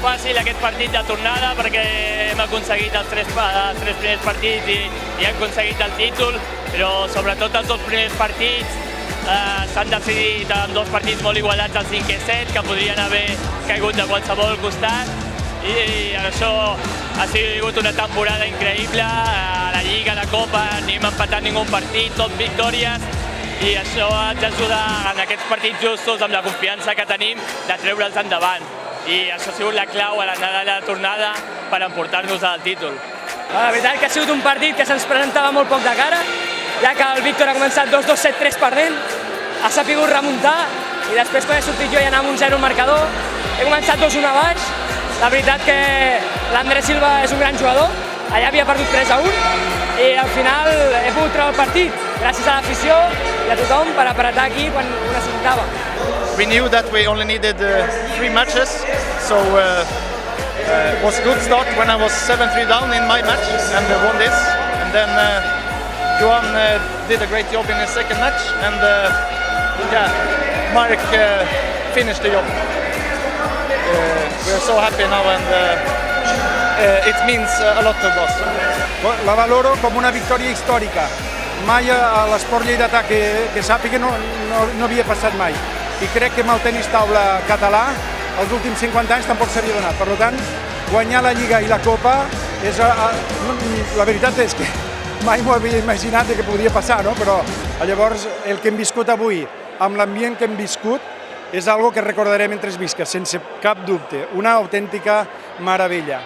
fàcil aquest partit de tornada perquè hem aconseguit els tres primers partits i hem aconseguit el títol, però sobretot els dos primers partits s'han decidit en dos partits molt igualats al 5è set, que podrien haver caigut de qualsevol costat, i això ha sigut una temporada increïble. A la Lliga, a la Copa, ni hem empatat ningú partit, tot victòries, i això ens ajuda en aquests partits justos, amb la confiança que tenim, de treure'ls endavant. I això ha sigut la clau a l'anada de la tornada per emportar-nos el títol. La veritat que ha sigut un partit que se'ns presentava molt poc de cara, ja que el Víctor ha començat 2-2, 7-3 perdent, ha sapigut remuntar, i després quan he sortit jo ja anava amb un 0 al marcador, he començat 2-1 a baix. La veritat que l'Andrés Silva és un gran jugador, allà havia perdut 3-1, i al final he pogut treure el partit, gràcies a l'afició i a tothom per apretar aquí quan ho necessitava. We knew that we only needed 3 matches, so it was a good start when I was 7-3 down in my match and won this. And then Johan did a great job in his second match, and Marek finished the job. We are so happy now, and it means a lot to us. La valoro com una victòria històrica. Mai a l'esport lleidatà que sàpiga no havia passat mai. I crec que amb el tenis taula català els últims 50 anys tampoc s'havia donat. Per tant, guanyar la Lliga i la Copa, la veritat és que mai m'ho havia imaginat que podria passar, no? Però llavors el que hem viscut avui, amb l'ambient que hem viscut, és algo que recordarem mentre visca, sense cap dubte. Una autèntica meravella.